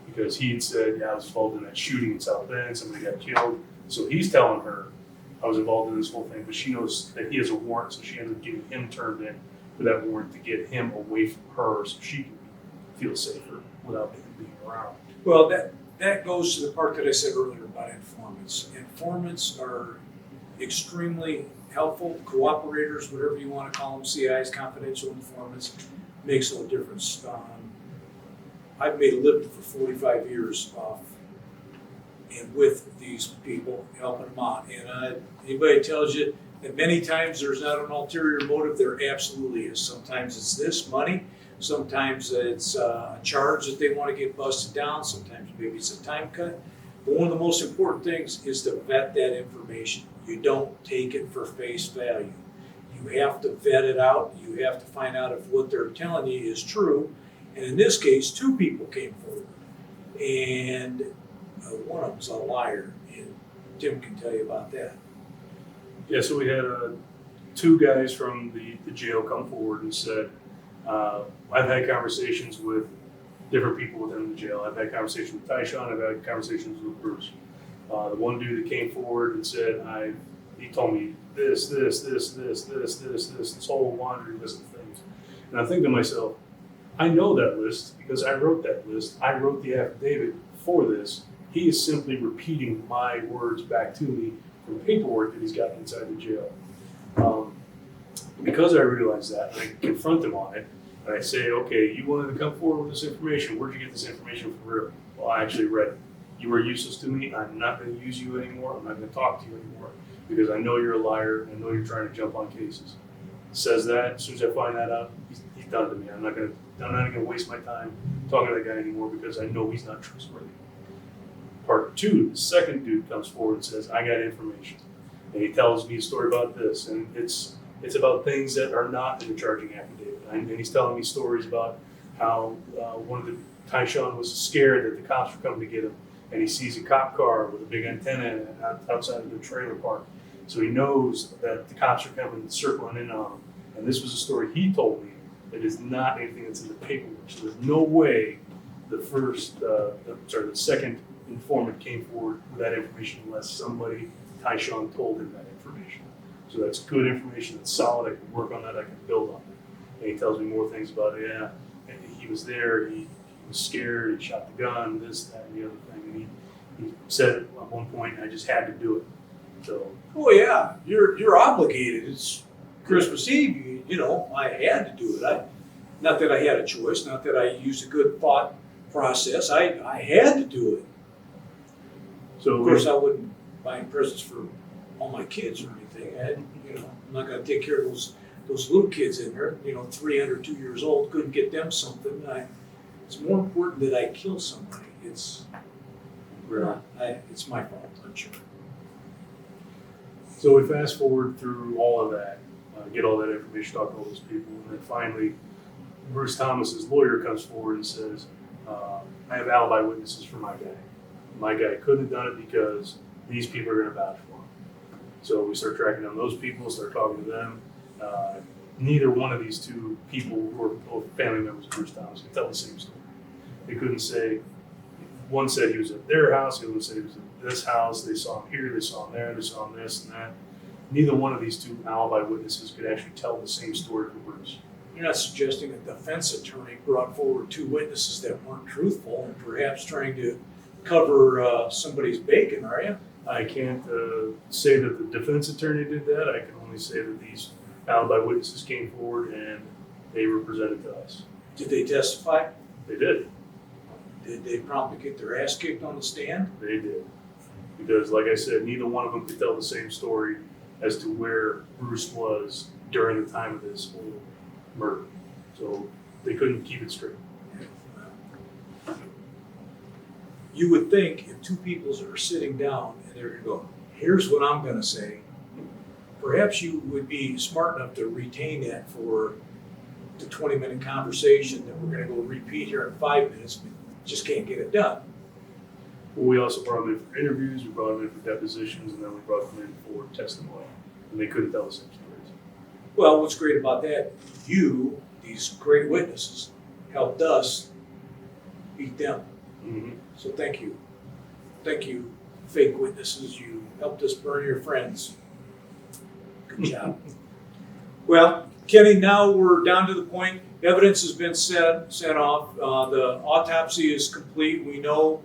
because he had said, yeah, I was involved in that shooting in South Bend, somebody got killed. So he's telling her, I was involved in this whole thing, but she knows that he has a warrant, so she ends up getting him turned in for that warrant to get him away from her so she can feel safer without him being around. Well, that goes to the part that I said earlier about informants. Informants are extremely helpful, cooperators, whatever you want to call them, CIs, confidential informants, makes no difference. I've made a living for 45 years off and with these people, helping them out. And anybody tells you that many times there's not an ulterior motive, there absolutely is. Sometimes it's this, money. Sometimes it's a charge that they want to get busted down. Sometimes maybe it's a time cut. But one of the most important things is to vet that information. You don't take it for face value. You have to vet it out. You have to find out if what they're telling you is true. And in this case, two people came forward. and one of them's a liar, and Tim can tell you about that. Yeah, so we had two guys from the jail come forward and said, I've had conversations with different people within the jail. I've had conversations with Tyshawn, I've had conversations with Bruce. The one dude that came forward and said, he told me this whole laundry list of things. And I'm thinking to myself, I know that list because I wrote that list. I wrote the affidavit for this. He is simply repeating my words back to me from paperwork that he's got inside the jail. Because I realize that, and I confront him on it, and I say, okay, you wanted to come forward with this information. Where'd you get this information from? Really? Well, I actually read it. You were useless to me. I'm not going to use you anymore. I'm not going to talk to you anymore because I know you're a liar and I know you're trying to jump on cases. Says that. As soon as I find that out, he's done to me. I'm not going to waste my time talking to that guy anymore because I know he's not trustworthy. Part two, the second dude comes forward and says, I got information. And he tells me a story about this. And it's about things that are not in the charging affidavit. And he's telling me stories about how Tyshawn was scared that the cops were coming to get him. And he sees a cop car with a big antenna in it outside of the trailer park. So he knows that the cops are coming and circling in on him. And this was a story he told me that is not anything that's in the paperwork. So there's no way the second informant came forward with that information unless somebody, Tyshawn, told him that information. So that's good information, that's solid, I can work on that, I can build on it. And he tells me more things about it. Yeah, and he was there, he was scared, he shot the gun, this, that, and the other thing. And he said at one point, I just had to do it. So. Oh yeah, you're obligated. It's Christmas Eve. You know, I had to do it. Not that I had a choice. Not that I used a good thought process. I had to do it. So of course, I wouldn't buy presents for all my kids or anything. I'm not going to take care of those little kids in there. 3 under 2 years old. Couldn't get them something. It's more important that I kill somebody. It's my fault. I'm sure. So we fast forward through all of that, get all that information, talk to all those people, and then finally, Bruce Thomas's lawyer comes forward and says, I have alibi witnesses for my guy. My guy couldn't have done it because these people are going to vouch for him. So we start tracking down those people, start talking to them. Neither one of these two people who were both family members of Bruce Thomas could tell the same story. They couldn't say, one said he was at their house, the other one said he was at this house, they saw him here, they saw him there, they saw him this and that. Neither one of these two alibi witnesses could actually tell the same story for Bruce. You're not suggesting a defense attorney brought forward 2 witnesses that weren't truthful and perhaps trying to cover somebody's bacon, are you? I can't say that the defense attorney did that. I can only say that these alibi witnesses came forward and they were presented to us. Did they testify? They did. Did they promptly get their ass kicked on the stand? They did. Because, like I said, neither one of them could tell the same story as to where Bruce was during the time of this whole murder. So they couldn't keep it straight. You would think if 2 people are sitting down and they're going to go, here's what I'm going to say, perhaps you would be smart enough to retain that for the 20-minute conversation that we're going to go repeat here in 5 minutes, but just can't get it done. Well, we also brought them in for interviews, we brought them in for depositions, and then we brought them in for testimony. And they couldn't tell the same stories. Well, what's great about that, you, these great witnesses, helped us beat them. Mm-hmm. So thank you. Thank you, fake witnesses. You helped us burn your friends. Good job. Well, Kenny, now we're down to the point. Evidence has been sent off. The autopsy is complete. We know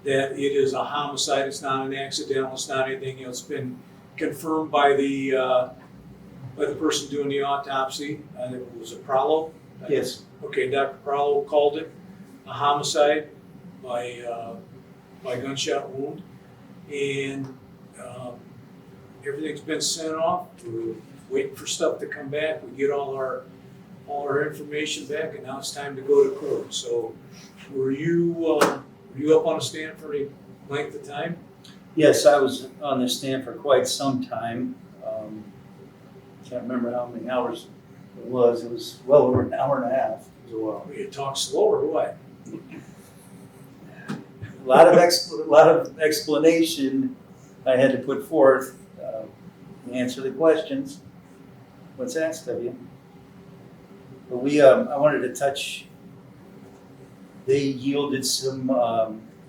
that it is a homicide. It's not an accidental. It's not anything. It's been confirmed by the person doing the autopsy. It was a Pralo. Yes. Okay, Dr. Pralo called it a homicide by gunshot wound, and everything's been sent off. We're waiting for stuff to come back. We get all our information back, and now it's time to go to court. So, were you up on a stand for any length of time? Yes, I was on the stand for quite some time. Can't remember how many hours it was. It was well over an hour and a half. So, You talk slow or what? a lot of explanation I had to put forth to answer the questions. What's asked of you? But I wanted to touch. They yielded some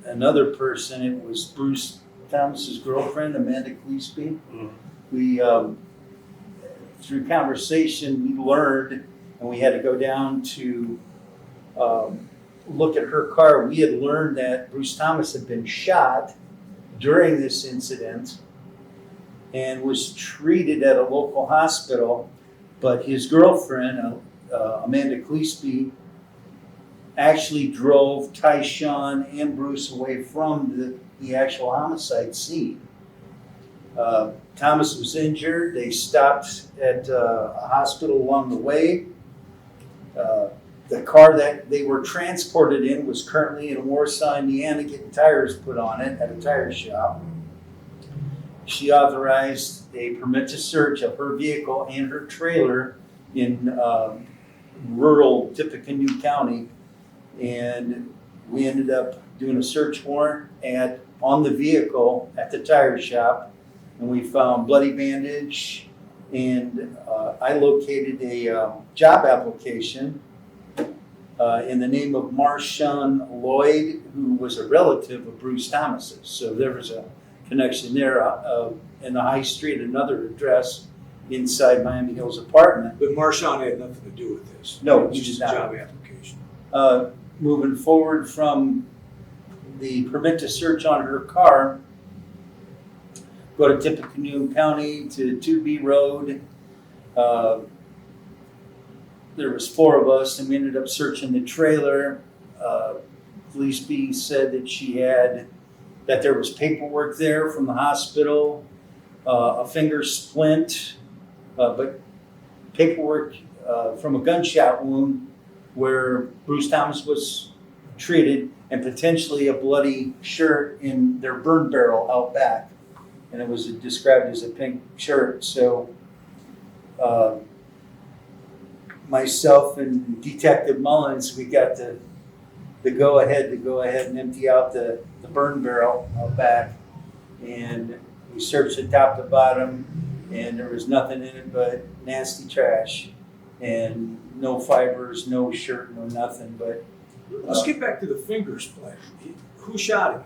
another person. It was Bruce Thomas's girlfriend, Amanda Clevee. Mhm. We through conversation we learned, and we had to go down to look at her car. We had learned that Bruce Thomas had been shot during this incident and was treated at a local hospital, but his girlfriend, Amanda Clevee, actually drove Tyshawn and Bruce away from the actual homicide scene. Thomas was injured. They stopped at a hospital along the way. The car that they were transported in was currently in Warsaw, Indiana, getting tires put on it at a tire shop. She authorized a permit to search of her vehicle and her trailer in rural Tippecanoe County, and we ended up doing a search warrant on the vehicle at the tire shop, and we found bloody bandage, and I located a job application in the name of Marshawn Lloyd, who was a relative of Bruce Thomas's. So there was a connection there. In the High Street, another address inside Miami Hills apartment. But Marshawn had nothing to do with this. No, It was he just did a not. job application. Moving forward from the permit to search on her car, go to Tippecanoe County to 2B Road. There was 4 of us, and we ended up searching the trailer. Clevee said that there was paperwork there from the hospital, a finger splint, but paperwork from a gunshot wound where Bruce Thomas was treated, and potentially a bloody shirt in their burn barrel out back. And it was described as a pink shirt. So myself and Detective Mullins, we got the go ahead and empty out the burn barrel out back. And we searched it top to bottom, and there was nothing in it but nasty trash. And no fibers, no shirt, no nothing. But Let's get back to the finger splint. Who shot him?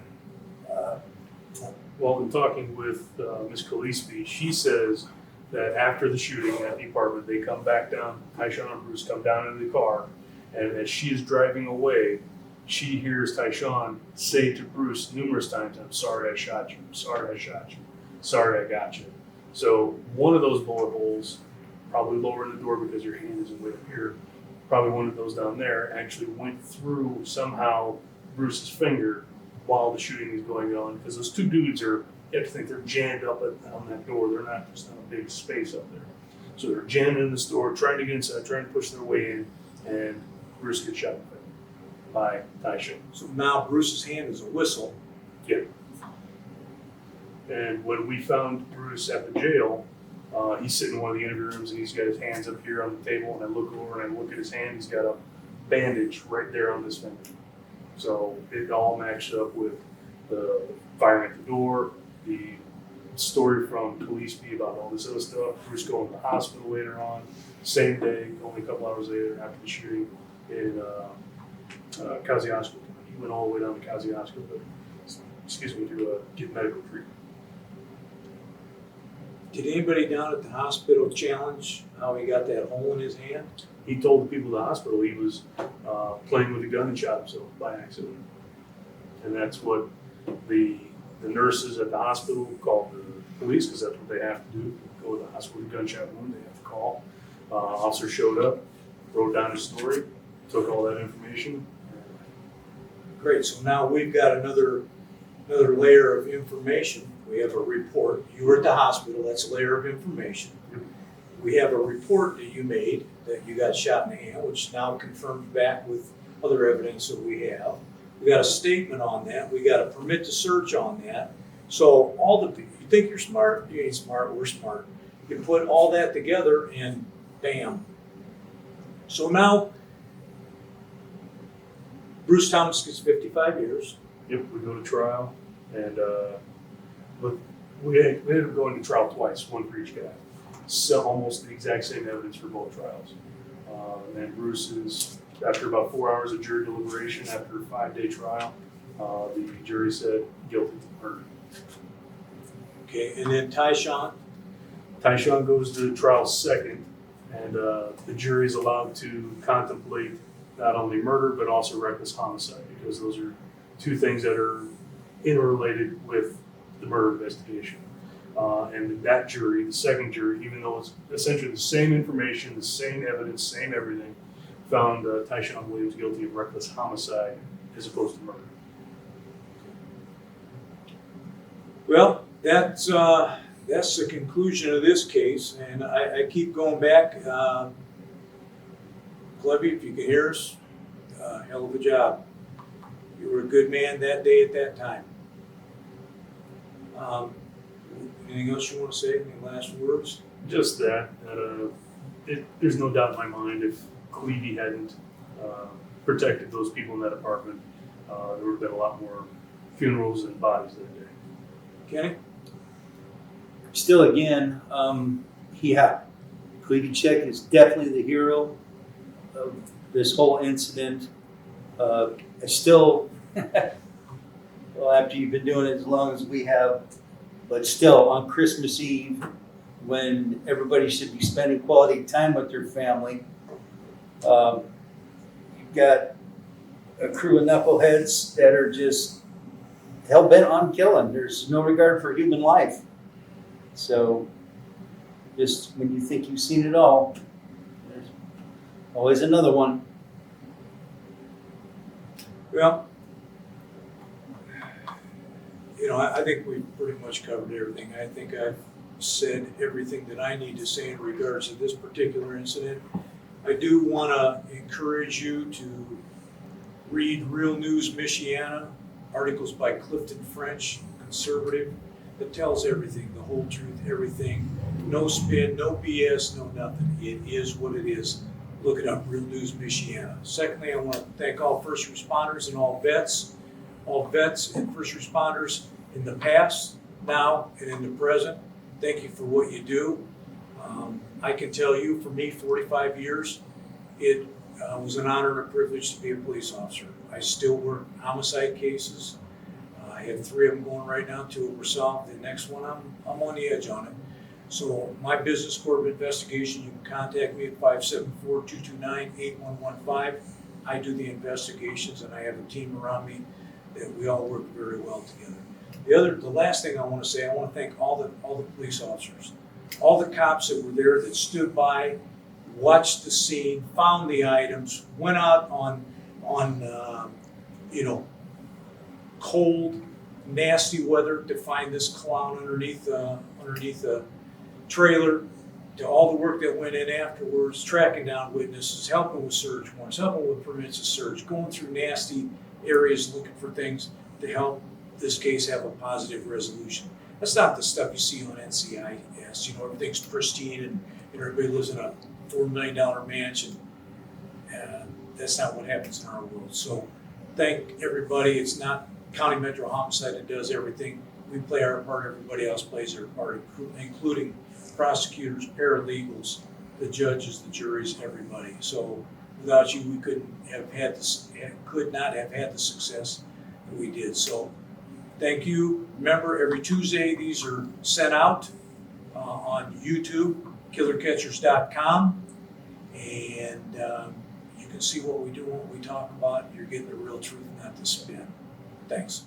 Well, in talking with Ms. Clevee, she says that after the shooting at the apartment, they come back down, Tyshawn and Bruce come down into the car, and as she is driving away, she hears Tyshawn say to Bruce numerous times, "I'm sorry I shot you, I'm sorry I shot you, sorry I got you." So one of those bullet holes, probably lower in the door because your hand isn't way up here, probably one of those down there, actually went through somehow Bruce's finger while the shooting is going on, because those 2 dudes you have to think they're jammed up on that door. They're not just in a big space up there. So they're jammed in this door, trying to get inside, trying to push their way in, and Bruce gets shot in the finger by Tyshawn. So now Bruce's hand is a whistle. Yeah. And when we found Bruce at the jail, he's sitting in one of the interview rooms, and he's got his hands up here on the table, and I look over and I look at his hand, he's got a bandage right there on his finger. So it all matched up with the firing at the door, the story from Clevee about all this other stuff, Bruce going to the hospital later on, same day, only a couple hours later after the shooting in Kosciuszko. He went all the way down to Kosciuszko to get medical treatment. Did anybody down at the hospital challenge how he got that hole in his hand? He told the people at the hospital he was playing with a gun and shot himself by accident. And that's what the nurses at the hospital called the police, because that's what they have to do. Go to the hospital with a gunshot wound, they have to call. Officer showed up, wrote down his story, took all that information. Great, so now we've got another layer of information. We have a report. You were at the hospital, that's a layer of information. We have a report that you made that you got shot in the hand, which now confirmed back with other evidence that we have. We got a statement on that. We got a permit to search on that. So you think you're smart? You ain't smart, we're smart. You put all that together and bam. So now Bruce Thomas gets 55 years. Yep, we go to trial, and but we ended up going to trial twice, one for each guy. So almost the exact same evidence for both trials. And Bruce is, after about 4 hours of jury deliberation, after a 5-day trial, the jury said guilty of murder. Okay, and then Tyshawn? Tyshawn goes to trial second, and the jury is allowed to contemplate not only murder but also reckless homicide, because those are two things that are interrelated with the murder investigation. And that jury, the second jury, even though it's essentially the same information, the same evidence, same everything, found Tyshawn Williams guilty of reckless homicide as opposed to murder. Well, that's the conclusion of this case, and I keep going back. Clevee, if you can hear us, hell of a job. You were a good man that day at that time. Anything else you want to say? Any last words? Just that, there's no doubt in my mind if Clevee hadn't protected those people in that apartment, there would have been a lot more funerals and bodies that day. Kenny? Still, again, Clevee Chick is definitely the hero of this whole incident. I still, well, after you've been doing it as long as we have, but still, on Christmas Eve, when everybody should be spending quality time with their family, you've got a crew of knuckleheads that are just hell-bent on killing. There's no regard for human life. So, just when you think you've seen it all, there's always another one. Well, I think we've pretty much covered everything. I think I've said everything that I need to say in regards to this particular incident. I do want to encourage you to read Real News Michiana, articles by Clifton French, conservative, that tells everything, the whole truth, everything. No spin, no BS, no nothing. It is what it is. Look it up, Real News Michiana. Secondly, I want to thank all first responders and all vets and first responders in the past, now, and in the present. Thank you for what you do. I can tell you, for me, 45 years, it was an honor and a privilege to be a police officer. I still work homicide cases. I have 3 of them going right now. 2 were solved. The next one, I'm on the edge on it. So my business, Corporate Investigation, you can contact me at 574-229-8115. I do the investigations, and I have a team around me that we all work very well together. The last thing I want to say, I want to thank all the police officers, all the cops that were there that stood by, watched the scene, found the items, went out on cold, nasty weather to find this clown underneath a trailer, to all the work that went in afterwards, tracking down witnesses, helping with search warrants, helping with permits of search, going through nasty areas looking for things to help this case have a positive resolution. That's not the stuff you see on NCIS. Everything's pristine and everybody lives in a $4 million mansion. That's not what happens in our world. So thank everybody. It's not County Metro Homicide that does everything. We play our part, everybody else plays their part, including prosecutors, paralegals, the judges, the juries, everybody. So without you, we could not have had the success that we did. So thank you. Remember, every Tuesday these are sent out on YouTube, killercatchers.com, and you can see what we do, what we talk about. You're getting the real truth, not the spin. Thanks.